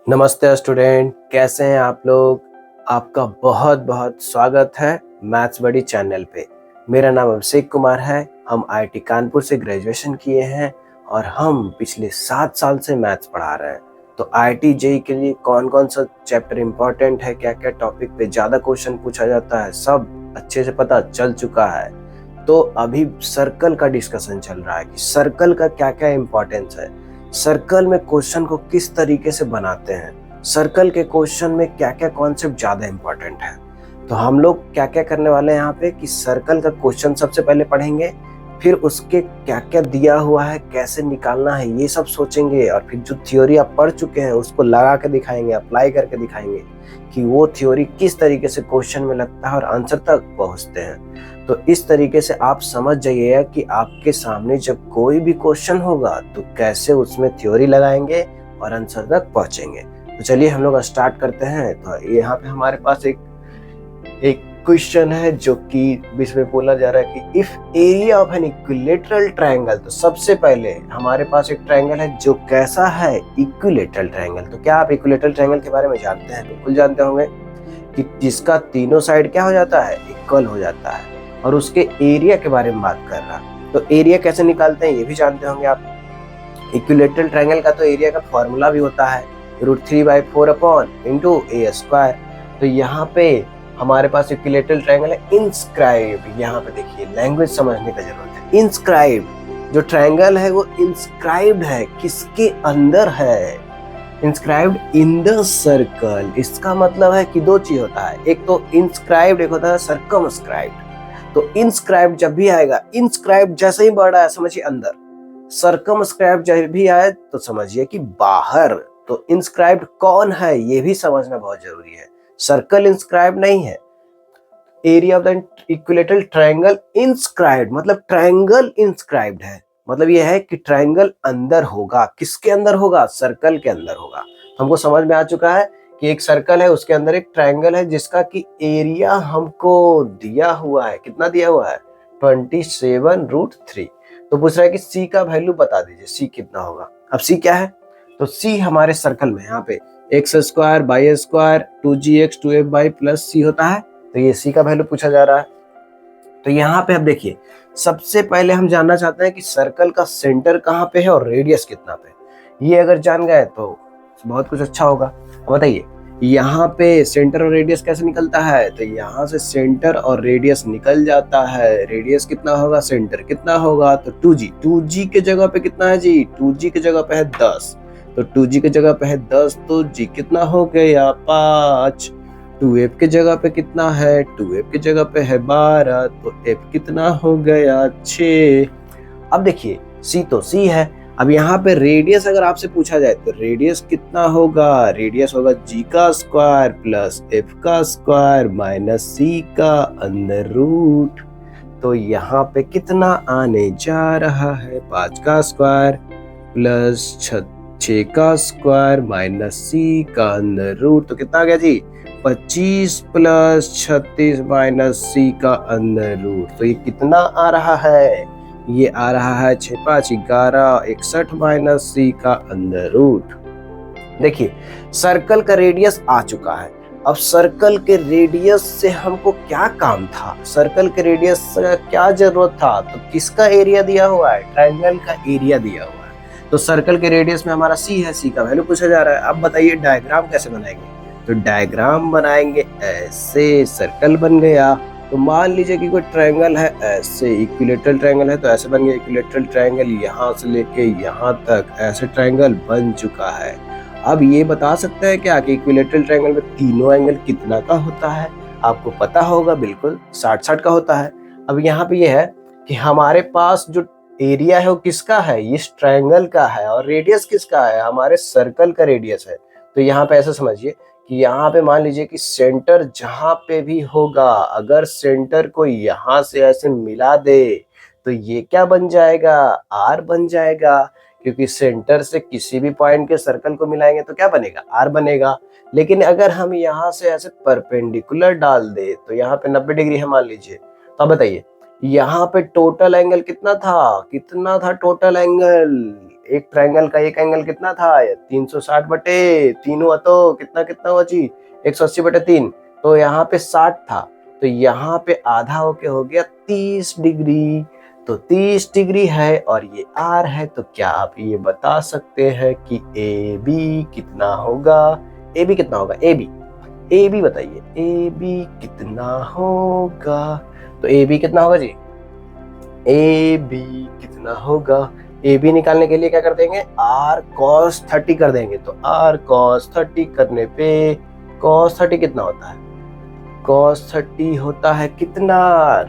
नमस्ते स्टूडेंट, कैसे हैं आप लोग। आपका बहुत बहुत स्वागत है मैथ्स बडी चैनल पे। मेरा नाम अभिषेक कुमार है। हम आईआईटी कानपुर से ग्रेजुएशन किए हैं और हम पिछले 7 साल से मैथ्स पढ़ा रहे हैं। तो आईआईटी जेईई के लिए कौन कौन सा चैप्टर इम्पोर्टेंट है, क्या क्या टॉपिक पे ज़्यादा क्वेश्चन पूछा जाता है, सब अच्छे से पता चल चुका है। तो अभी सर्कल का डिस्कशन चल रहा है कि सर्कल का क्या क्या इम्पोर्टेंस है, सर्कल में क्वेश्चन को किस तरीके से बनाते हैं, सर्कल के क्वेश्चन में क्या क्या कॉन्सेप्ट ज़्यादा इम्पोर्टेंट है। तो हम लोग क्या क्या करने वाले हैं यहाँ पे कि सर्कल का क्वेश्चन सबसे पहले पढ़ेंगे, फिर उसके क्या क्या दिया हुआ है, कैसे निकालना है, ये सब सोचेंगे। और फिर जो थ्योरी आप पढ़ चुके हैं उसको लगा के दिखाएंगे, अप्लाई करके दिखाएंगे कि वो थ्योरी किस तरीके से क्वेश्चन में लगता है और आंसर तक पहुँचते हैं। तो इस तरीके से आप समझ जाइएगा कि आपके सामने जब कोई भी क्वेश्चन होगा तो कैसे उसमें थ्योरी लगाएंगे और आंसर तक पहुंचेंगे। तो चलिए हम लोग स्टार्ट करते हैं। तो यहाँ पे हमारे पास एक क्वेश्चन है जो कि इसमें बोला जा रहा है कि if area of an equilateral triangle. तो सबसे पहले हमारे पास एक ट्रायंगल है जो कैसा है, इक्विलेटरल ट्रायंगल। तो क्या आप इक्विलेटरल ट्रायंगल के बारे में जानते हैं? बिल्कुल जानते होंगे कि जिसका तीनों साइड क्या हो जाता है, इक्वल हो जाता है। और उसके एरिया के बारे में बात कर रहा। तो एरिया कैसे निकालते हैं ये भी जानते होंगे आप। इक्विलेटरल ट्रायंगल का तो एरिया का फॉर्मूला भी होता है √3/4 अपॉन इंटू ए स्क्वायर। तो यहाँ पे हमारे पास इक्विलेटरल ट्रायंगल है इंस्क्राइब्ड। यहाँ पे देखिए लैंग्वेज समझने का जरूरत है। इंस्क्राइब्ड जो ट्रायंगल है वो इंस्क्राइब्ड है, किसके अंदर है? Inscribed in the circle. इसका मतलब है कि दो चीज होता है, एक तो इंस्क्राइब्ड, एक होता है सर्कमस्क्राइब्ड। तो इंस्क्राइब जब भी आएगा, इंस्क्राइब जैसे ही वर्ड आया समझिए अंदर, सर्कमस्क्राइब जब भी आए तो समझिए कि बाहर। तो इंस्क्राइब्ड कौन है ये भी समझना बहुत जरूरी है। सर्कल इंस्क्राइब नहीं है। Area of the equilateral triangle inscribed मतलब ट्रायंगल इंस्क्राइब्ड है, मतलब यह है कि ट्रायंगल अंदर होगा। किसके अंदर होगा? सर्कल के अंदर होगा। तो हमको समझ में आ चुका है कि एक सर्कल है, उसके अंदर एक ट्रायंगल है जिसका कि एरिया हमको दिया हुआ है। कितना दिया हुआ है? 27√3। तो पूछ रहा है कि सी का वैल्यू बता दीजिए, सी कितना होगा। अब सी क्या है? तो सी हमारे सर्कल में यहाँ पे x² y² 2gx 2fy plus सी होता है। तो ये सी का वैल्यू पूछा जा रहा है। तो यहाँ पे अब देखिए, सबसे पहले हम जानना चाहते हैं कि सर्कल का सेंटर कहाँ पे है और रेडियस कितना पे। ये अगर जान गए तो बहुत कुछ अच्छा होगा। बताइए यहाँ पे सेंटर और रेडियस कैसे निकलता है? तो यहाँ से सेंटर और रेडियस निकल जाता है। रेडियस कितना होगा, सेंटर कितना होगा? तो 2g। 2g के जगह पे कितना है जी? 2g के जगह पे है 10। तो 2g के जगह पे है 10 तो g कितना हो गया? 5। 2f के जगह पे कितना है? 2f के जगह पे है 12। तो f कितना हो गया? 6। अब देखिए c तो c है। अब यहाँ पे रेडियस अगर आपसे पूछा जाए तो रेडियस कितना होगा? रेडियस होगा g का स्क्वायर प्लस f का स्क्वायर माइनस c का अंडर रूट। तो यहाँ पे कितना आने जा रहा है? 5 का स्क्वायर प्लस 6 का स्क्वायर माइनस c का अंडर रूट। तो कितना आ गया जी? 25 प्लस 36 माइनस c का अंडर रूट। तो ये कितना आ रहा है? ये आ रहा है 6 5 11 61 माइनस सी का अंडर रूट। देखिए सर्कल का रेडियस आ चुका है। अब सर्कल के रेडियस से हमको क्या काम था, सर्कल के रेडियस से क्या जरूरत था? तो किसका एरिया दिया हुआ है? ट्रायंगल का एरिया दिया हुआ है। तो सर्कल के रेडियस में हमारा सी है, सी का वैल्यू पूछा जा रहा है। अब बताइए डायग्राम कैसे बनाएंगे? तो डायग्राम बनाएंगे ऐसे, सर्कल बन गया। तो मान लीजिए कि कोई ट्रायंगल है ऐसे, इक्विलेटरल ट्रायंगल है तो ऐसे बन गया इक्विलेटरल ट्रायंगल। यहाँ से लेके यहाँ तक ऐसे ट्रायंगल बन चुका है। अब ये बता सकते हैं क्या कि इक्विलेटरल ट्रायंगल में तीनों एंगल कितना का होता है? आपको पता होगा, बिल्कुल 60-60 का होता है। अब यहाँ पे ये है कि हमारे पास जो एरिया है वो किसका है? इस ट्रायंगल का है। और रेडियस किसका है? हमारे सर्कल का रेडियस है। तो यहाँ पे ऐसा समझिए कि यहाँ पे मान लीजिए कि सेंटर जहां पे भी होगा, अगर सेंटर को यहाँ से ऐसे मिला दे तो ये क्या बन जाएगा? आर बन जाएगा। क्योंकि सेंटर से किसी भी पॉइंट के सर्कल को मिलाएंगे तो क्या बनेगा? आर बनेगा। लेकिन अगर हम यहाँ से ऐसे परपेंडिकुलर डाल दे तो यहाँ पे 90 डिग्री है मान लीजिए। तो अब बताइए यहाँ पे टोटल एंगल कितना था? कितना था टोटल एंगल? एक ट्रायंगल का एक एंगल कितना था 360 बटे तीन हुआ तो कितना कितना हुआ जी 180 बटे 3। तो यहाँ पे 60 था तो यहाँ पे आधा होके हो गया 30 डिग्री। तो 30 डिग्री है और ये आर है, तो क्या आप ये बता सकते हैं कि ए बी कितना होगा? ए बी कितना होगा? ए बी बताइए, ए बी कितना होगा? तो ए बी कितना होगा जी? ए बी कितना होगा? ए बी निकालने के लिए क्या कर देंगे? आर कॉस 30 कर देंगे। तो आर कॉस 30 करने पे कॉस 30 कितना होता है? cos 30 होता है कितना?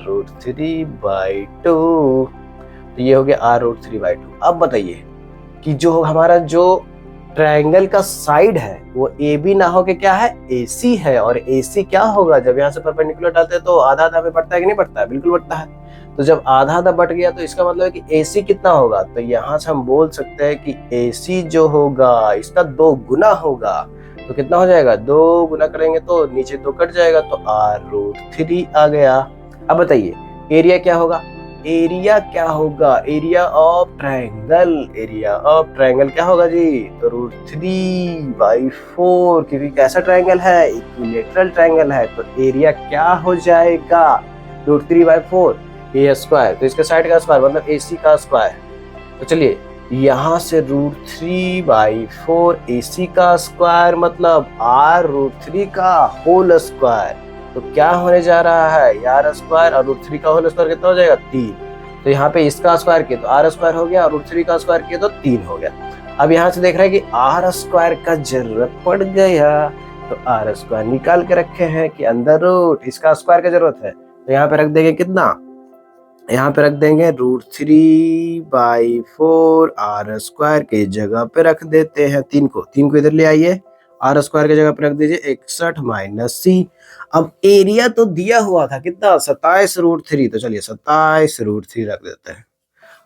√3/2। तो ये हो गया r√3/2। अब बताइए कि जो हमारा जो ट्रायंगल का साइड है वो ए बी ना हो के क्या है? AC है। और AC क्या होगा? जब यहाँ से परपेंडिकुलर डालते हैं तो आधा आधा में बढ़ता है कि नहीं बढ़ता है? बिल्कुल बढ़ता है। तो जब आधा आधा बढ़ गया तो इसका मतलब है कि AC कितना होगा? तो यहाँ से हम बोल सकते हैं कि AC जो होगा इसका 2 गुना होगा। तो कितना हो जाएगा? 2 गुना करेंगे तो नीचे 2 कट जाएगा तो r√3 आ गया। अब बताइए एरिया क्या होगा? एरिया क्या होगा? Area of triangle. Area of triangle क्या होगा जी? तो √3/4, क्योंकि कैसा ट्रायंगल है? इक्विलेटरल ट्रायंगल है। तो एरिया क्या हो जाएगा? √3/4 ए स्क्वायर। तो इसके साइड का स्क्वायर मतलब AC का स्क्वायर। तो चलिए यहाँ से √3/4 AC का स्क्वायर मतलब r√3 का होल स्क्वायर। तो क्या होने जा रहा है? यार स्क्वायर और √3 का होल स्क्वायर कितना हो जाएगा? 3। तो यहाँ पे इसका स्क्वायर किया तो r स्क्वायर हो गया और √3 का स्क्वायर किया तो 3 हो गया। अब यहाँ से देख रहे हैं कि r स्क्वायर का जरूरत पड़ गया। तो r स्क्वायर निकाल के रखे हैं कि अंदर रूट इसका स्क्वायर का जरूरत है। तो यहाँ पे रख देंगे कितना? यहाँ पे रख देंगे √3/4 r स्क्वायर के जगह पे रख देते हैं 3 को इधर ले आइए। r स्क्वायर के जगह पे रख दीजिए 61 - c। अब एरिया तो दिया हुआ था कितना? 27√3। तो चलिए 27√3 रख देते हैं।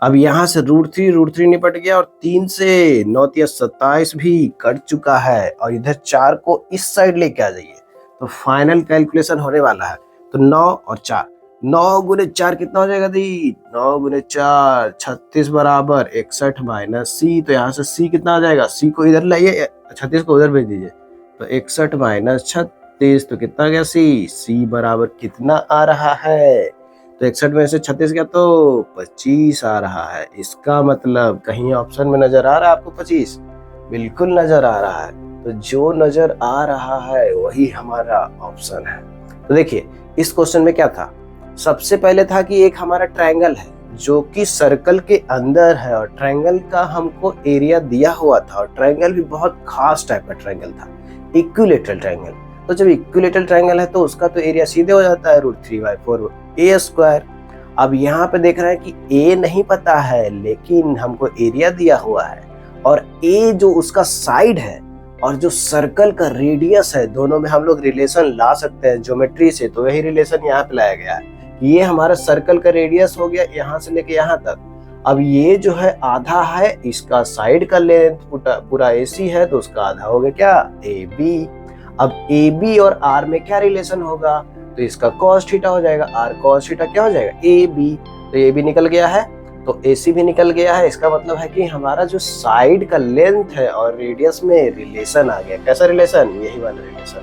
अब यहाँ से √3 निपट गया और 3 से 9 × 27 भी कट चुका है और इधर 4 को इस साइड लेके आ जाइए तो फाइनल कैलकुलेशन होने वाला है। तो 9 और 4, 9 × 4 कितना हो जाएगा दी? 9 × 4 36 बराबर 61 - c। तो यहाँ से c कितना आ जाएगा? c को इधर लाइए, 36 को उधर भेज दीजिए। तो 61 - 36 तो कितना आ गया? c बराबर कितना आ रहा है? तो 61 में से 36 गया तो 25 आ रहा है। इसका मतलब कहीं ऑप्शन में नजर आ रहा है आपको 25? बिल्कुल नजर आ रहा है। तो जो नजर आ रहा है वही हमारा ऑप्शन है। तो देखिए इस क्वेश्चन में क्या था? सबसे पहले था कि एक हमारा ट्रायंगल है जो कि सर्कल के अंदर है और ट्रायंगल का हमको एरिया दिया हुआ था और ट्रायंगल भी बहुत खास टाइप का ट्रायंगल था, इक्विलेटरल ट्रायंगल। तो जब इक्विलेटरल ट्रायंगल है तो उसका तो एरिया सीधे हो जाता है √3/4 a स्क्वायर। अब यहाँ पे देख रहे हैं कि a नहीं पता है लेकिन हमको एरिया दिया हुआ है और a जो उसका साइड है और जो सर्कल का रेडियस है, दोनों में हम लोग रिलेशन ला सकते हैं ज्योमेट्री से। तो वही रिलेशन यहाँ पे लाया गया है। ये हमारा सर्कल का रेडियस हो गया यहाँ से लेके यहाँ तक। अब ये जो है आधा है, इसका साइड का लेंथ पूरा AC है तो उसका आधा हो गया क्या? AB। अब AB और R में क्या रिलेशन होगा? तो इसका cos थीटा हो जाएगा। R cos थीटा क्या हो जाएगा? AB। तो AB निकल गया है तो AC भी निकल गया है। इसका मतलब है कि हमारा जो साइड का लेंथ है और रेडियस में रिलेशन आ गया। कैसा रिलेशन? यही वाला रिलेशन।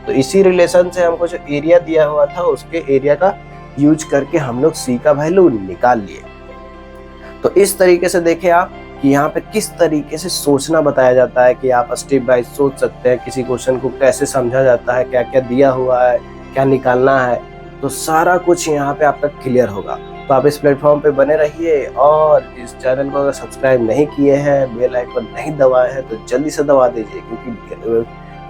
तो इसी रिलेशन से हमको जो एरिया दिया हुआ था उसके एरिया का यूज करके हम लोग C का वैल्यू निकाल लिए। तो इस तरीके से देखें आप कि यहाँ पे किस तरीके से सोचना बताया जाता है कि आप स्टेप बाय सोच सकते हैं किसी क्वेश्चन को कैसे समझा जाता है, क्या क्या दिया हुआ है, क्या निकालना है। तो सारा कुछ यहाँ पे आपका क्लियर होगा। तो आप इस प्लेटफॉर्म पे बने रहिए और इस चैनल को अगर सब्सक्राइब नहीं किए हैं, बेल आइकन नहीं दबाए हैं तो जल्दी से दबा दीजिए, क्योंकि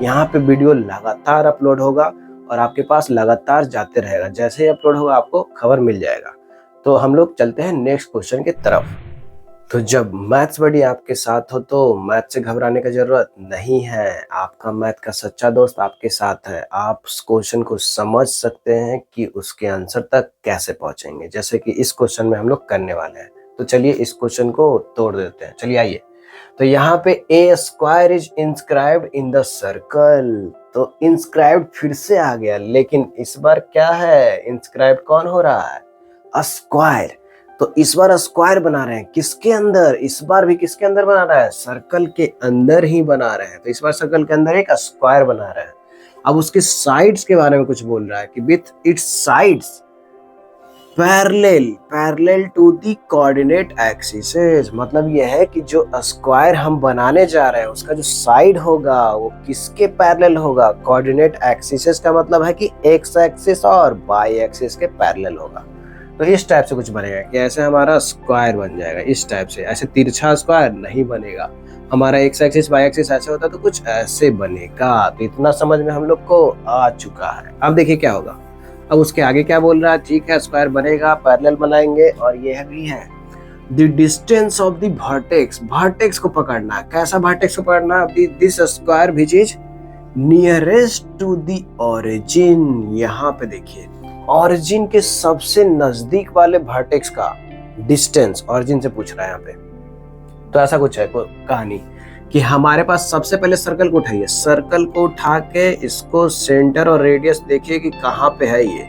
यहाँ पे वीडियो लगातार अपलोड होगा और आपके पास लगातार जाते रहेगा। जैसे ही अपलोड होगा आपको खबर मिल जाएगा। तो हम लोग चलते हैं नेक्स्ट क्वेश्चन की तरफ। तो जब मैथ्स बडी आपके साथ हो तो मैथ से घबराने की जरूरत नहीं है। आपका मैथ का सच्चा दोस्त आपके साथ है। आप उस क्वेश्चन को समझ सकते हैं कि उसके आंसर तक कैसे पहुंचेंगे, जैसे कि इस क्वेश्चन में हम लोग करने वाले हैं। तो चलिए इस क्वेश्चन को तोड़ देते हैं। चलिए आइए। तो यहाँ पे a square is inscribed in the circle. तो इंस्क्राइब्ड फिर से आ गया, लेकिन इस बार क्या है? इंस्क्राइब्ड कौन हो रहा है? A square. तो इस बार स्क्वायर बना रहे हैं किसके अंदर, इस बार भी किसके अंदर बना रहा है, सर्कल के अंदर ही बना रहे हैं। तो इस बार सर्कल के अंदर एक स्क्वायर बना रहे हैं। अब उसके साइड्स के बारे में कुछ बोल रहा है कि with its sides parallel to the coordinate axis. मतलब यह है कि जो स्क्वायर हम बनाने जा रहे हैं उसका जो साइड होगा वो किसके पैरेलल होगा, कोऑर्डिनेट एक्सिस का मतलब है कि एक्स एक्सिस और वाई एक्सिस के पैरेलल होगा। तो इस टाइप से कुछ बनेगा कि ऐसे हमारा स्क्वायर बन जाएगा, इस टाइप से। ऐसे तिरछा स्क्वायर नहीं बनेगा हमारा, एक्स एक्सिस वाई एक्सिस ऐसे होता तो कुछ ऐसे बनेगा। तो इतना समझ में हम लोग को आ चुका है। अब देखिए क्या होगा, अब उसके आगे क्या बोल रहा है। ठीक है, स्क्वायर बनेगा, पैरेलल बनाएंगे, और यह भी है the distance of the vertex. Vertex को पकड़ना है, कैसा वर्टेक्स को पकड़ना है, this square which is nearest to the origin. यहाँ पे देखिए ओरिजिन के सबसे नजदीक वाले वर्टेक्स का डिस्टेंस ओरिजिन से पूछ रहा है यहाँ पे। तो ऐसा कुछ है कहानी कि हमारे पास सबसे पहले सर्कल को उठाइए, सर्कल को उठा के इसको सेंटर और रेडियस देखिए कि कहाँ पे है ये,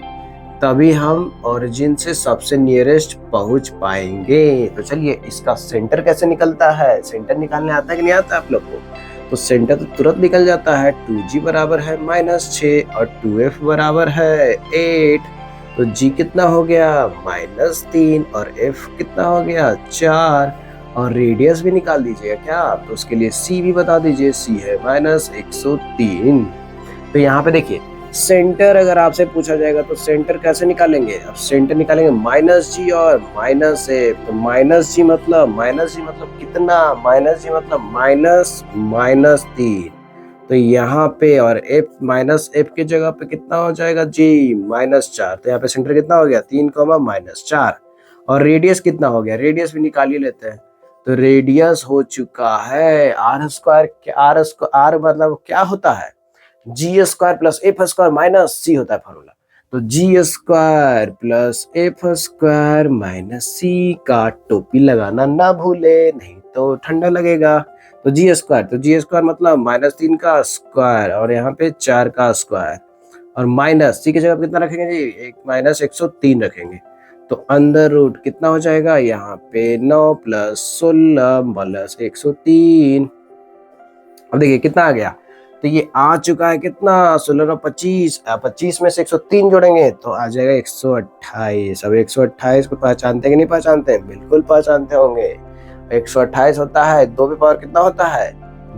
तभी हम ओरिजिन से सबसे नियरेस्ट पहुंच पाएंगे। तो चलिए इसका सेंटर कैसे निकलता है, सेंटर निकालने आता है कि नहीं आता आप लोग को। तो सेंटर तो तुरंत निकल जाता है, 2g बराबर है -6 और 2f बराबर है 8। तो g कितना हो गया -3 और f कितना हो गया 4। और रेडियस भी निकाल दीजिएगा क्या, तो उसके लिए c भी बता दीजिए, c है -103। तो यहाँ पे देखिए सेंटर अगर आपसे पूछा जाएगा तो सेंटर कैसे निकालेंगे, अब सेंटर निकालेंगे -g और -f। तो -g मतलब कितना, -g मतलब -3। तो यहाँ पे और f की जगह पे कितना हो जाएगा g -4। तो यहाँ पे सेंटर कितना हो गया 3, -4। और रेडियस कितना हो गया, रेडियस भी निकाल ही लेते हैं। तो रेडियस हो चुका है r स्क्वायर। r मतलब क्या होता है, G square plus F square minus C होता है फॉर्मूला। तो G square plus F square minus C का टोपी लगाना ना भूले, नहीं तो ठंडा लगेगा। तो जी स्क्वायर मतलब -3 का स्क्वायर और यहाँ पे 4 का स्क्वायर, और माइनस सी की जगह कितना रखेंगे जी, एक -103 रखेंगे। तो अंडर रूट कितना हो जाएगा यहाँ पे 9 + 16 + 103। अब देखिए कितना आ गया, तो ये आ चुका है कितना 16 और 25, 25 में से 103 जोड़ेंगे तो आ जाएगा 128। अब 128 को पहचानते कि नहीं पहचानते हैं, बिल्कुल पहचानते होंगे। 128 होता है 2 पे पावर कितना होता है,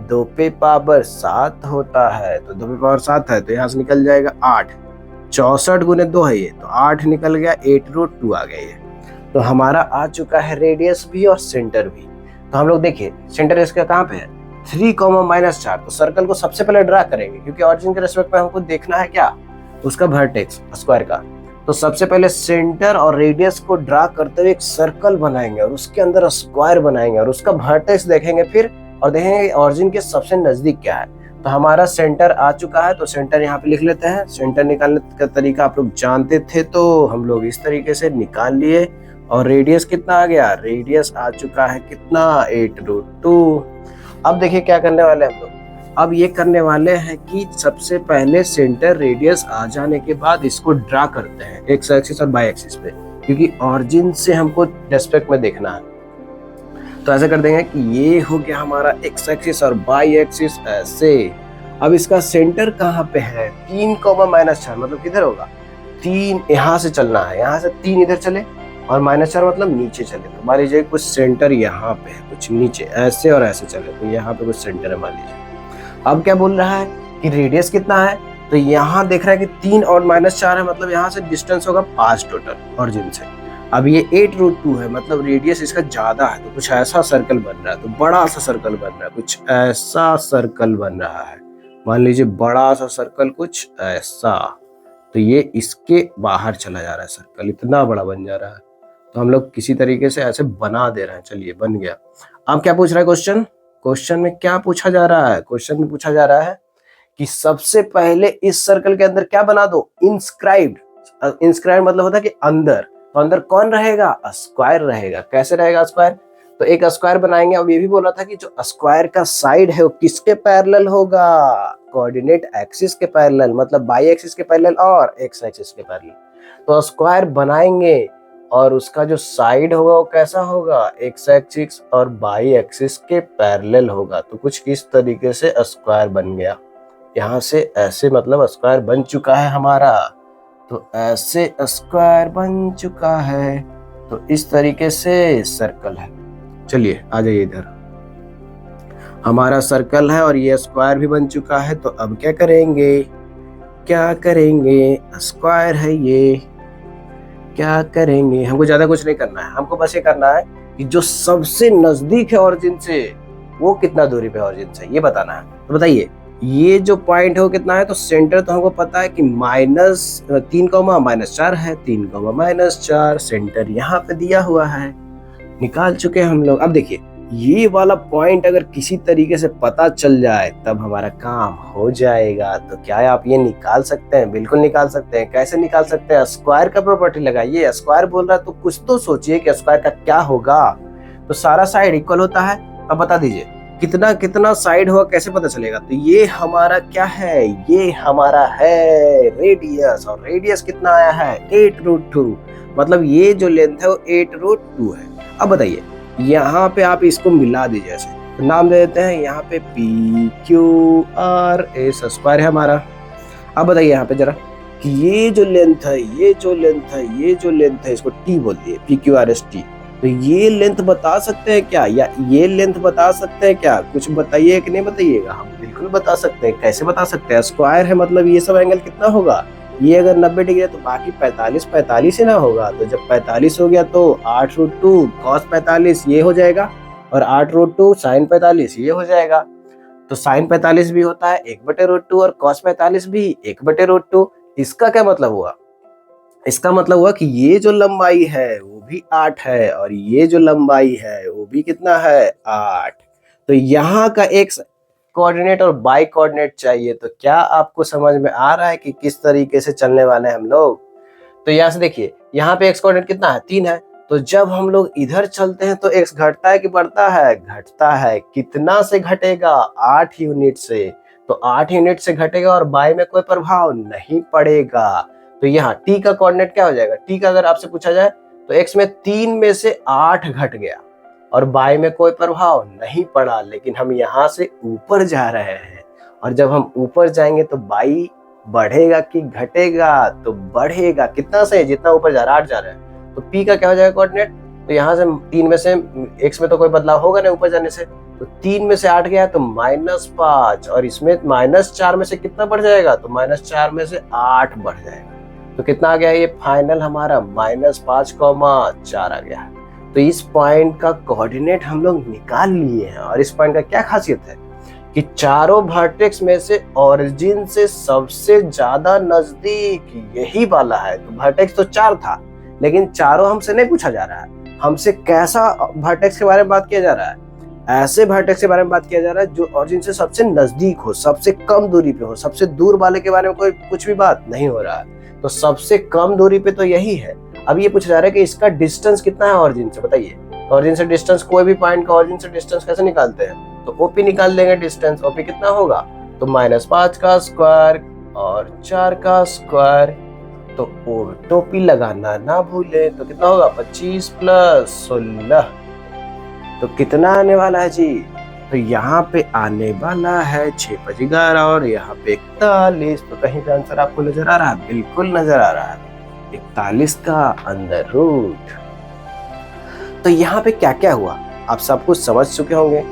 2 पे पावर 7 होता है। तो 2 पे पावर 7 है तो यहाँ से निकल जाएगा 8। 64 गुने 2 है ये, तो 8 निकल गया, 8√2 आ गया ये। तो हमारा आ चुका है रेडियस भी और सेंटर भी। तो हम लोग देखिए सेंटर इसका कहाँ पे है 3, -4। तो सर्कल को सबसे पहले ड्रा करेंगे क्योंकि ऑरिजिन के रेस्पेक्ट में हमको देखना है क्या, उसका वर्टेक्स स्क्वायर का। तो सबसे पहले सेंटर और रेडियस को ड्रा करते हुए एक सर्कल बनाएंगे और उसके अंदर स्क्वायर बनाएंगे और उसका वर्टेक्स देखेंगे फिर, और देखेंगे ऑरिजिन के सबसे नजदीक क्या है। तो हमारा सेंटर आ चुका है, तो सेंटर यहाँ पे लिख लेते हैं। सेंटर निकालने का तरीका आप लोग जानते थे तो हम लोग इस तरीके से निकाल लिए। और रेडियस कितना आ गया, रेडियस आ चुका है कितना 8√2। अब देखिए क्या करने वाले हैं हम लोग, अब ये करने वाले हैं कि सबसे पहले सेंटर रेडियस आ जाने के बाद इसको ड्रा करते हैं एक्स एक्सिस और वाई एक्सिस पे, क्योंकि ऑरिजिन से हमको रेस्पेक्ट में देखना है। तो ऐसा कर देंगे कि ये हो गया हमारा एक्स एक्सिस और वाई एक्सिस ऐसे। अब इसका सेंटर कहाँ पे है 3, -4 मतलब किधर होगा 3, यहाँ से चलना है, यहाँ से 3 इधर चले और -4 मतलब नीचे चले। तो मान लीजिए कुछ सेंटर यहाँ पे है, कुछ नीचे ऐसे और ऐसे चले, तो यहाँ पे कुछ सेंटर है मान लीजिए। अब क्या बोल रहा है कि रेडियस कितना है, तो यहाँ देख रहा है कि 3 और -4 है, मतलब यहाँ से डिस्टेंस होगा 5 टोटल ओरिजिन से। अब ये 8√2 है, मतलब रेडियस इसका ज्यादा है, तो कुछ ऐसा सर्कल बन रहा है। तो बड़ा सा सर्कल बन रहा है, कुछ ऐसा सर्कल बन रहा है, मान लीजिए बड़ा सा सर्कल कुछ ऐसा। तो ये इसके बाहर चला जा रहा है सर्कल, इतना बड़ा बन जा रहा है। तो हम लोग किसी तरीके से ऐसे बना दे रहे हैं, चलिए बन गया। अब क्या पूछ रहा है क्वेश्चन, क्वेश्चन में क्या पूछा जा रहा है, क्वेश्चन में पूछा जा रहा है कि सबसे पहले इस सर्कल के अंदर क्या बना दो, इंस्क्राइब्ड। इंस्क्राइब्ड मतलब होता है कि अंदर, तो अंदर कौन रहेगा, स्क्वायर रहेगा। कैसे रहेगा स्क्वायर, तो एक स्क्वायर बनाएंगे। अब ये भी बोला था कि जो स्क्वायर का साइड है वो किसके पैरेलल होगा, कोऑर्डिनेट एक्सिस के पैरेलल, मतलब वाई एक्सिस के पैरेलल और एक्स एक्सिस के पैरेलल। तो स्क्वायर बनाएंगे और उसका जो साइड होगा वो कैसा होगा, एक्स एक्सिस और वाई एक्सिस के पैरेलल होगा। तो कुछ इस तरीके से स्क्वायर बन गया। यहाँ से ऐसे मतलब स्क्वायर बन चुका है हमारा। तो ऐसे स्क्वायर बन चुका है। तो इस तरीके से सर्कल है। चलिए आ जाइए इधर। हमारा सर्कल है और ये स्क्वायर भी बन चुका है। तो अब क्या करेंगे, क्या करेंगे, स्क्वायर है ये, क्या करेंगे, हमको ज्यादा कुछ नहीं करना है। हमको बस ये करना है कि जो सबसे नजदीक है ओरिजिन से वो कितना दूरी पे ओरिजिन से, ये बताना है। तो बताइए ये जो पॉइंट है वो कितना है। तो सेंटर तो हमको पता है कि -3, -4 है। 3, -4 सेंटर यहाँ पे दिया हुआ है, निकाल चुके हैं हम लोग। अब देखिए ये वाला पॉइंट अगर किसी तरीके से पता चल जाए तब हमारा काम हो जाएगा। तो क्या आप ये निकाल सकते हैं? बिल्कुल निकाल सकते हैं। कैसे निकाल सकते हैं? स्क्वायर का प्रॉपर्टी लगाइए। स्क्वायर बोल रहा है तो कुछ तो सोचिए कि स्क्वायर का क्या होगा। तो सारा साइड इक्वल होता है। अब बता दीजिए कितना कितना साइड होगा, कैसे पता चलेगा? तो ये हमारा क्या है, ये हमारा है रेडियस। और रेडियस कितना आया है, 8√2। मतलब ये जो लेंथ है वो 8√2 है। अब बताइए यहाँ पे आप इसको मिला दीजिए ऐसे। तो नाम दे देते हैं यहाँ पे PQRS, स्क्वायर है हमारा। अब बताइए यहाँ पे जरा कि ये जो लेंथ है, ये जो लेंथ है, ये जो लेंथ है, इसको T बोलती है, PQRST। तो ये लेंथ बता सकते हैं क्या, या ये लेंथ बता सकते हैं क्या? कुछ बताइए कि नहीं बताइएगा? हम बिल्कुल बता सकते हैं। कैसे बता सकते हैं? स्क्वायर है मतलब ये सब एंगल कितना होगा, ये अगर 90 डिग्री है तो बाकी 45 ही ना होगा। तो जब 45 हो गया तो 8√2 cos 45 ये हो जाएगा, और 8√2 sin 45 ये हो जाएगा। तो sin 45 भी होता है 1/√2 और cos 45 भी 1/√2। इसका क्या मतलब हुआ? इसका मतलब हुआ कि ये जो लंबाई है वो भी 8 है, और ये जो लंबाई है वो भी कितना है, 8। तो यहाँ का एक्स कोऑर्डिनेट और बाई कोऑर्डिनेट चाहिए। तो क्या आपको समझ में आ रहा है कि किस तरीके से चलने वाले हैं हम लोग? तो यहाँ से देखिए यहाँ पे एक्स कोऑर्डिनेट कितना है, 3 है। तो जब हम लोग इधर चलते हैं तो एक्स घटता है कि बढ़ता है, घटता है। कितना से घटेगा, 8 यूनिट से। तो 8 यूनिट से घटेगा और बाई में कोई प्रभाव नहीं पड़ेगा। तो यहाँ टी का कोऑर्डिनेट क्या हो जाएगा, टी का अगर आपसे पूछा जाए तो एक्स में 3 में से 8 घट गया और बाई में कोई प्रभाव नहीं पड़ा। लेकिन हम यहाँ से ऊपर जा रहे हैं, और जब हम ऊपर जाएंगे तो बाई बढ़ेगा कि घटेगा, तो बढ़ेगा। कितना से, जितना ऊपर जा रहा है, 8 जा रहा है। तो पी का क्या हो जाएगा कोऑर्डिनेट, तो यहाँ से 3 में से एक्स में तो कोई बदलाव होगा नहीं ऊपर जाने से। तो 3 में से 8 गया तो -5, और इसमें -4 में से कितना बढ़ जाएगा, तो -4 में से 8 बढ़ जाएगा। तो कितना आ गया ये फाइनल हमारा, -5,4 आ गया। तो इस पॉइंट का कोऑर्डिनेट हम लोग निकाल लिए हैं। और इस पॉइंट का क्या खासियत है कि चारों वर्टेक्स में से ओरिजिन से सबसे ज्यादा नजदीक यही वाला है। तो वर्टेक्स तो 4 था, लेकिन चारों हमसे नहीं पूछा जा रहा है। हमसे कैसा वर्टेक्स के बारे में बात किया जा रहा है, ऐसे वर्टेक्स के बारे में बात किया जा रहा है जो ओरिजिन से सबसे नजदीक हो, सबसे कम दूरी पे हो। सबसे दूर वाले के बारे में कोई कुछ भी बात नहीं हो रहा है। तो सबसे कम दूरी पे तो यही है। अब ये पूछा जा रहा है कि इसका डिस्टेंस कितना है ओरिजिन से, बताइए। ओरिजिन से डिस्टेंस, कोई भी पॉइंट का ओरिजिन से डिस्टेंस कैसे निकालते हैं, तो ओपी निकाल देंगे डिस्टेंस। ओपी कितना होगा, तो -5 का स्क्वायर और 4 का स्क्वायर। तो टोपी लगाना ना भूले। तो कितना होगा, 25 + 16। तो कितना आने वाला है जी, तो यहाँ पे आने वाला है 6×11 और यहाँ पे 41। तो कहीं पे आंसर आपको नजर आ रहा है? बिल्कुल नजर आ रहा है, 41 का अंडर रूट। तो यहाँ पे क्या क्या हुआ आप सब कुछ समझ चुके होंगे।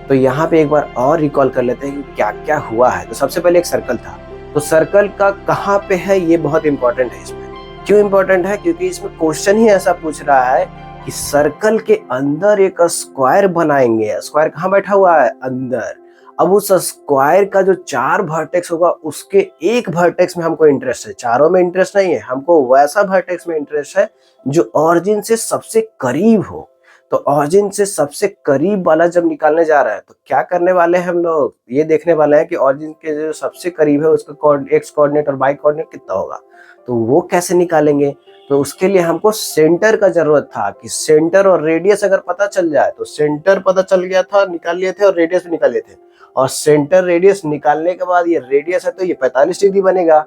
तो यहाँ पे एक बार और रिकॉल कर लेते हैं कि क्या क्या हुआ है। तो सबसे पहले एक सर्कल था। तो सर्कल का कहाँ पे है, ये बहुत इंपॉर्टेंट है। इसमें क्यों इंपॉर्टेंट है, क्योंकि इसमें क्वेश्चन ही ऐसा पूछ रहा है कि सर्कल के अंदर एक स्क्वायर बनाएंगे। स्क्वायर कहाँ बैठा हुआ है, अंदर। अब उस स्क्वायर का जो 4 वर्टेक्स होगा उसके एक वर्टेक्स में हमको इंटरेस्ट है, चारों में इंटरेस्ट नहीं है। हमको वैसा वर्टेक्स में इंटरेस्ट है जो ओरिजिन से सबसे करीब हो। तो ओरिजिन से सबसे करीब वाला जब निकालने जा रहा है तो क्या करने वाले हैं हम लोग, ये देखने वाले हैं कि ओरिजिन के जो सबसे करीब है उसका एक्स कोऑर्डिनेट और वाई कोऑर्डिनेट कितना होगा। तो वो कैसे निकालेंगे, तो उसके लिए हमको सेंटर का जरूरत था कि सेंटर और रेडियस अगर पता चल जाए। तो सेंटर पता चल गया था, निकाल लिए थे, और रेडियस भी निकाल लिए थे। और सेंटर रेडियस निकालने के बाद ये रेडियस है तो ये 45 डिग्री बनेगा।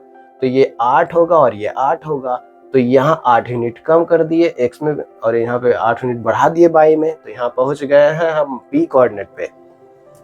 तो ये 8 होगा और ये 8 होगा। तो यहाँ 8 यूनिट कम कर दिए x में और यहाँ पे 8 यूनिट बढ़ा दिए y में, तो यहाँ पहुंच गए हैं हम p कोऑर्डिनेट पे।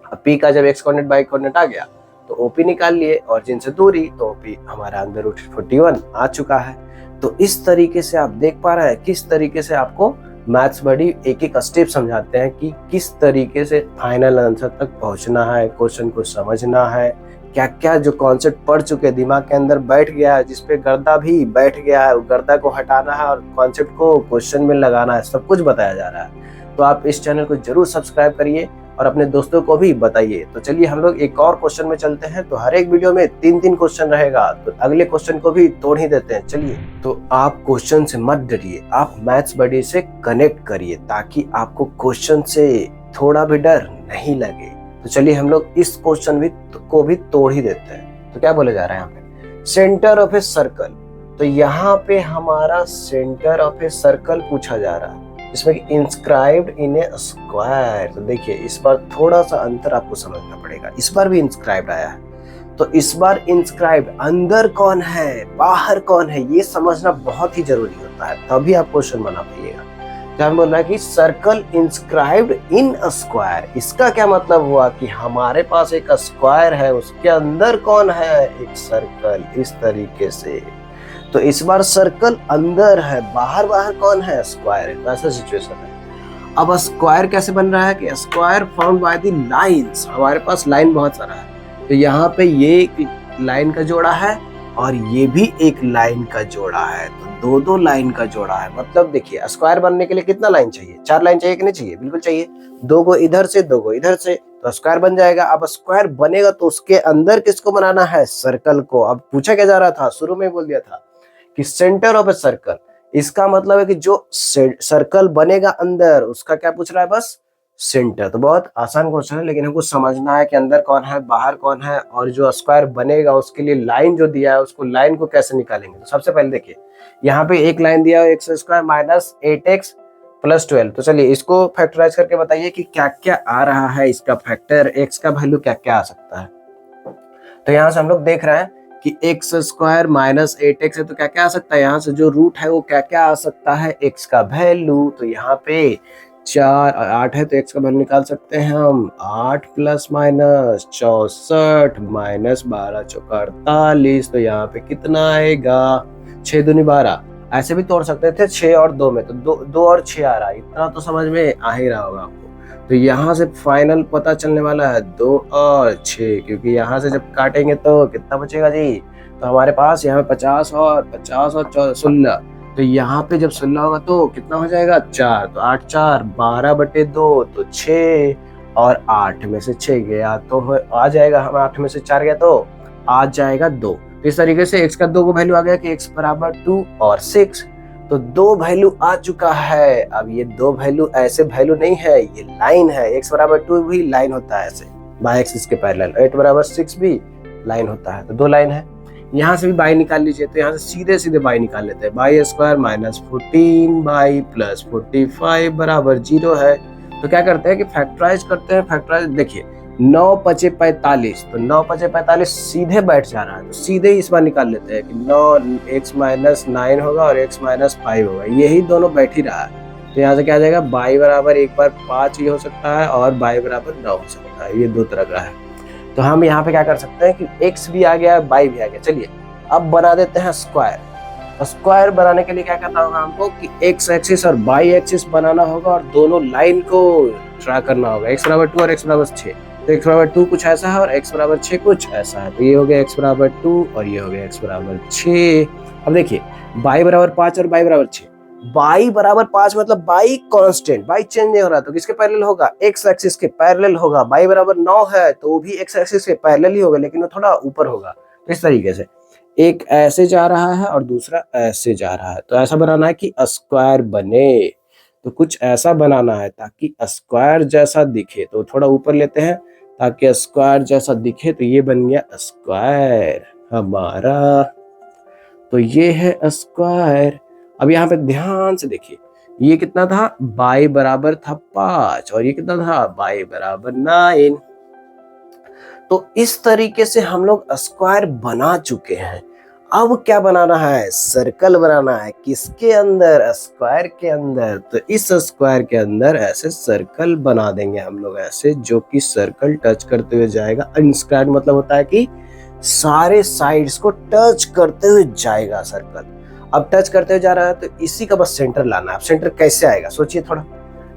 अब p का जब x कोऑर्डिनेट y कोऑर्डिनेट आ गया तो OP निकाल लिए, और जिनसे दूरी तो OP हमारा अंदर रूट 41 आ चुका है। तो इस तरीके से आप देख पा रहे हैं किस तरीके से आपको मैथ्स बड़ी एक एक स्टेप समझाते हैं कि किस तरीके से फाइनल आंसर तक पहुंचना है, क्वेश्चन को समझना है, क्या क्या जो कॉन्सेप्ट पढ़ चुके दिमाग के अंदर बैठ गया है, जिसपे गर्दा भी बैठ गया है, गर्दा को हटाना है और कॉन्सेप्ट को क्वेश्चन में लगाना है, सब कुछ बताया जा रहा है। तो आप इस चैनल को जरूर सब्सक्राइब करिए और अपने दोस्तों को भी बताइए। तो चलिए हम लोग एक और क्वेश्चन में चलते हैं। तो हर एक वीडियो में 3-3 क्वेश्चन रहेगा, तो अगले क्वेश्चन को भी तोड़ ही देते हैं। चलिए, तो आप क्वेश्चन से मत डरिए, आप मैथ्स बडी से कनेक्ट करिए ताकि आपको क्वेश्चन से थोड़ा भी डर नहीं लगे। तो चलिए हम लोग इस क्वेश्चन को भी तोड़ ही देते हैं। तो क्या बोले जा रहा है यहाँ पे, सेंटर ऑफ ए सर्कल। तो यहाँ पे हमारा सेंटर ऑफ ए सर्कल पूछा जा रहा है, जिसमें इंस्क्राइब्ड इन ए स्क्वायर। तो देखिए इस बार थोड़ा सा अंतर आपको समझना पड़ेगा, इस बार भी इंस्क्राइब्ड आया है। तो इस बार इंस्क्राइब्ड अंदर कौन है बाहर कौन है ये समझना बहुत ही जरूरी होता है, तभी आप क्वेश्चन बना पाइएगा। क्या बोल रहा है कि circle inscribed in a square, इसका क्या मतलब हुआ कि हमारे पास एक स्क्वायर है, उसके अंदर कौन है, एक सर्कल। इस तरीके से तो इस बार सर्कल अंदर है, बाहर बाहर कौन है, स्क्वायर है। तो ऐसा सिचुएशन है। अब स्क्वायर कैसे बन रहा है कि square found by the lines, हमारे पास लाइन बहुत सारा है। तो यहाँ पे ये एक लाइन का जोड़ा है और ये भी एक लाइन का जोड़ा है, तो दो लाइन का जोड़ा है। मतलब देखिए स्क्वायर बनने के लिए कितना लाइन चाहिए, 4 लाइन चाहिए कि नहीं चाहिए, बिल्कुल चाहिए। 2 गो इधर से 2 गो इधर से, तो स्क्वायर बन जाएगा। अब स्क्वायर बनेगा तो उसके अंदर किसको बनाना है, सर्कल को। अब पूछा क्या जा रहा था, शुरू में बोल दिया था कि सेंटर ऑफ ए सर्कल, इसका मतलब है कि जो सर्कल बनेगा अंदर उसका क्या पूछ रहा है, बस सेंटर। तो बहुत आसान क्वेश्चन है, लेकिन हमको समझना है कि अंदर कौन है बाहर कौन है, और जो स्क्वायर बनेगा उसके लिए लाइन जो दिया है उसको लाइन को कैसे निकालेंगे। तो सबसे पहले देखिए यहाँ पे एक लाइन दिया है x square minus 8x plus 12। तो चलिए इसको फैक्टराइज करके बताइए कि क्या क्या आ रहा है, इसका फैक्टर x का वैल्यू क्या क्या आ सकता है। तो यहाँ से हम लोग देख रहे हैं कि एक्स स्क्वायर माइनस 8x है, तो क्या क्या आ सकता है, यहाँ से जो रूट है वो क्या क्या आ सकता है, x का वैल्यू। तो यहाँ पे 4 और 8 है तो x का वैल्यू निकाल सकते हैं हम, 8 प्लस माइनस 64 माइनस 12 चौका 48। तो यहाँ पे कितना आएगा, 6 दूनी 12। ऐसे भी तोड़ सकते थे 6 और 2 में, तो 2 और 6 आ रहा है, इतना तो समझ में आ ही रहा होगा आपको। तो यहाँ से फाइनल पता चलने वाला है 2 और 6, क्योंकि यहाँ से जब काटेंगे तो कितना बचेगा जी, तो हमारे पास यहाँ पे 50 और 16। तो यहाँ पे जब 16 होगा तो कितना हो जाएगा, 4। तो 8 4 12/2, तो 6 और 8 में से 6 गया तो आ जाएगा, हम 8 में से 4 गया तो आ जाएगा 2। तो इस तरीके से x का 2 को वैल्यू आ गया कि x बराबर 2 और 6। तो 2 वैल्यू आ चुका है। अब ये 2 वैल्यू ऐसे वैल्यू नहीं है, ये लाइन है। x बराबर 2 भी लाइन होता है ऐसे बाय एक्सिस के पैरेलल, 8 बराबर 6 भी लाइन होता है, तो 2 लाइन है। यहाँ से भी बाई निकाल लीजिए, तो यहाँ से सीधे सीधे बाई निकाल लेते हैं। By square minus 14 by plus 45 बराबर 0 है। तो क्या करते हैं कि फैक्टराइज करते हैं। फैक्टराइज देखिए 9 पचे 45, तो 9 पचे 45 सीधे बैठ जा रहा है, तो सीधे इस बार निकाल लेते हैं कि 9 x माइनस 9 होगा और x माइनस 5 होगा, यही दोनों बैठ ही रहा है। तो यहाँ से क्या आ जाएगा, बाई बराबर एक बार 5 ही हो सकता है और बाई बराबर 9 हो सकता है, ये 2 तरह का है। तो हम यहाँ पे क्या कर सकते हैं कि x भी आ गया बाई भी आ गया। चलिए अब बना देते हैं स्क्वायर। स्क्वायर बनाने के लिए क्या करना होगा हमको कि x एक्सिस और बाई एक्सिस बनाना होगा और दोनों लाइन को ड्रा करना होगा, x बराबर 2 और x बराबर 6। तो x बराबर 2 कुछ ऐसा है और x बराबर 6 कुछ ऐसा है। तो ये हो गया x बराबर 2 और ये हो गया x बराबर 6। अब देखिए बाई बराबर 5 और बाई बराबर 6। बाई बराबर 5 मतलब बाई कांस्टेंट, बाई चेंज नहीं हो रहा, तो किसके पैरेलल होगा, x एक्सिस के पैरेलल होगा। बाई बराबर 9 है तो वो भी x एक्सिस के पैरेलल ही होगा, लेकिन वो थोड़ा ऊपर होगा। तो इस तरीके से एक ऐसे जा रहा है और दूसरा ऐसे जा रहा है। तो ऐसा बनाना है कि स्क्वायर बने, तो कुछ ऐसा बनाना है ताकि स्क्वायर जैसा दिखे। तो थोड़ा ऊपर लेते हैं ताकि स्क्वायर जैसा दिखे, तो ये बन गया स्क्वायर हमारा। तो ये है स्क्वायर। अब यहाँ पे ध्यान से देखिए, ये कितना था, बाई बराबर था 5 और ये कितना था, बाई बराबर 9। तो इस तरीके से हम लोग स्क्वायर बना चुके हैं। अब क्या बनाना है, सर्कल बनाना है। किसके अंदर, स्क्वायर के अंदर। तो इस स्क्वायर के अंदर ऐसे सर्कल बना देंगे हम लोग ऐसे, जो कि सर्कल टच करते हुए जाएगा। इंस्क्राइब मतलब होता है कि सारे साइड्स को टच करते हुए जाएगा सर्कल। अब टच करते हुए जा रहा है तो इसी का बस सेंटर लाना है। अब सेंटर कैसे आएगा, सोचिए थोड़ा,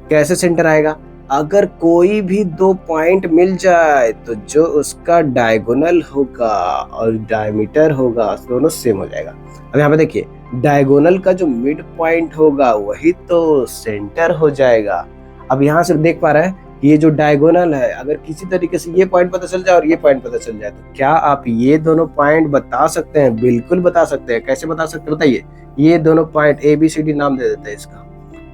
कैसे सेंटर आएगा। अगर कोई भी दो पॉइंट मिल जाए तो जो उसका डायगोनल होगा और डायमीटर होगा दोनों सेम हो जाएगा। अब यहाँ पे देखिए, डायगोनल का जो मिड पॉइंट होगा वही तो सेंटर हो जाएगा। अब यहाँ से देख पा रहे हैं ये जो डायगोनल है, अगर किसी तरीके से ये पॉइंट पता चल जाए और ये पॉइंट पता चल जाए तो क्या आप ये दोनों पॉइंट बता सकते हैं? बिल्कुल बता सकते हैं। कैसे बता सकते हैं बताइए। ये दोनों पॉइंट ABCD नाम दे देते हैं इसका,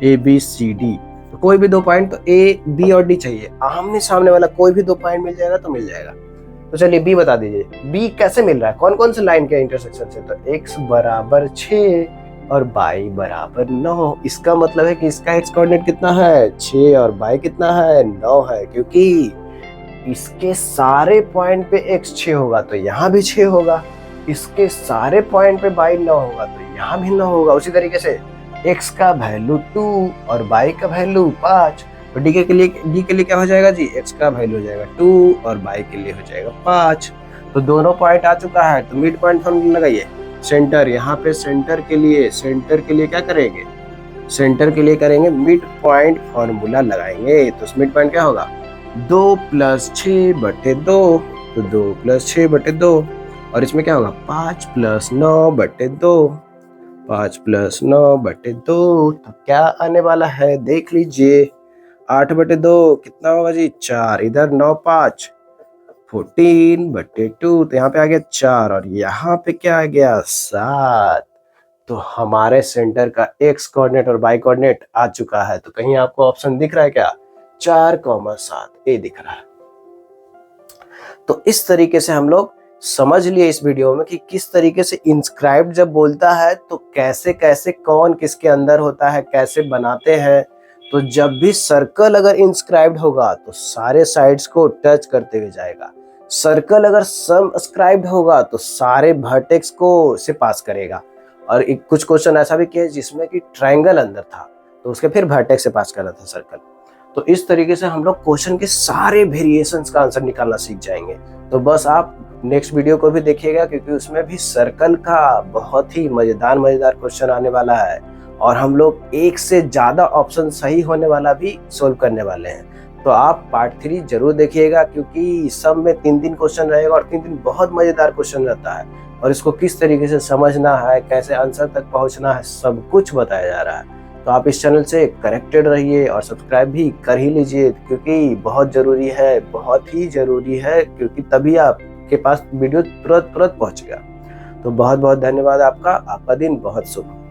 ABCD। तो कोई भी दो पॉइंट, तो A B और D चाहिए, आमने सामने वाला कोई भी दो पॉइंट मिल जाएगा तो मिल जाएगा। तो चलिए B बता दीजिए। B कैसे मिल रहा है, कौन कौन से लाइन के इंटरसेक्शन से? तो x बराबर 6 और y बराबर 9। इसका मतलब है कि इसका x कोऑर्डिनेट कितना है, 6, और y कितना है, 9 है। क्योंकि इसके सारे पॉइंट पे x 6 होगा तो यहाँ भी 6 होगा, इसके सारे पॉइंट पे y 9 होगा तो यहाँ भी 9 होगा। उसी तरीके से x का वैल्यू 2 और y का वैल्यू 5। तो d के लिए क्या हो जाएगा जी, x का वैल्यू हो जाएगा 2 और y के लिए हो जाएगा 5। तो दोनों पॉइंट आ चुका है। तो मिड पॉइंट फॉर्मूला लगाइए। सेंटर, यहाँ पे सेंटर के लिए क्या करेंगे, सेंटर के लिए करेंगे मिड पॉइंट फॉर्मूला लगाएंगे। तो मिड पॉइंट क्या होगा, 2 + 6/2। तो 2 + 6/2 और इसमें क्या होगा, 5 + 9/2। 5 + 9/2 तो क्या आने वाला है देख लीजिए, 8/2 कितना होगा जी, 4। इधर 9 5 14/2। तो यहाँ पे आ गया 4 और यहाँ पे क्या आ गया, 7। तो हमारे सेंटर का x कोऑर्डिनेट और y कोऑर्डिनेट आ चुका है। तो कहीं आपको ऑप्शन दिख रहा है क्या, 4,7 ए दिख रहा है। तो इस तरीके से हम लोग समझ लिए इस वीडियो में कि किस तरीके से इंस्क्राइब्ड जब बोलता है तो कैसे कैसे कौन किसके अंदर होता है, कैसे बनाते हैं। तो जब भी सर्कल अगर इंस्क्राइब्ड होगा तो सारे साइड्स को टच करते हुए जाएगा। सर्कल अगर सबस्क्राइब्ड होगा तो सारे वर्टेक्स को से पास करेगा। और कुछ क्वेश्चन ऐसा भी किया जिसमें कि ट्रायंगल अंदर था तो उसके फिर वर्टेक्स से पास कर रहा था सर्कल। तो इस तरीके से हम लोग क्वेश्चन के सारे वेरिएशंस का आंसर निकालना सीख जाएंगे। तो बस आप नेक्स्ट वीडियो को भी देखिएगा क्योंकि उसमें भी सर्कल का बहुत ही मजेदार क्वेश्चन आने वाला है और हम लोग एक से ज्यादा ऑप्शन सही होने वाला भी सोल्व करने वाले हैं। तो आप पार्ट 3 जरूर देखिएगा क्योंकि सब में 3 क्वेश्चन रहेगा और 3 बहुत मजेदार क्वेश्चन रहता है और इसको किस तरीके से समझना है, कैसे आंसर तक पहुंचना है, सब कुछ बताया जा रहा है। तो आप इस चैनल से कनेक्टेड रहिए और सब्सक्राइब भी कर ही लीजिए क्योंकि बहुत ज़रूरी है, बहुत ही ज़रूरी है, क्योंकि तभी आपके पास वीडियो तुरंत पहुंचेगा। तो बहुत बहुत धन्यवाद आपका दिन बहुत शुभ हो।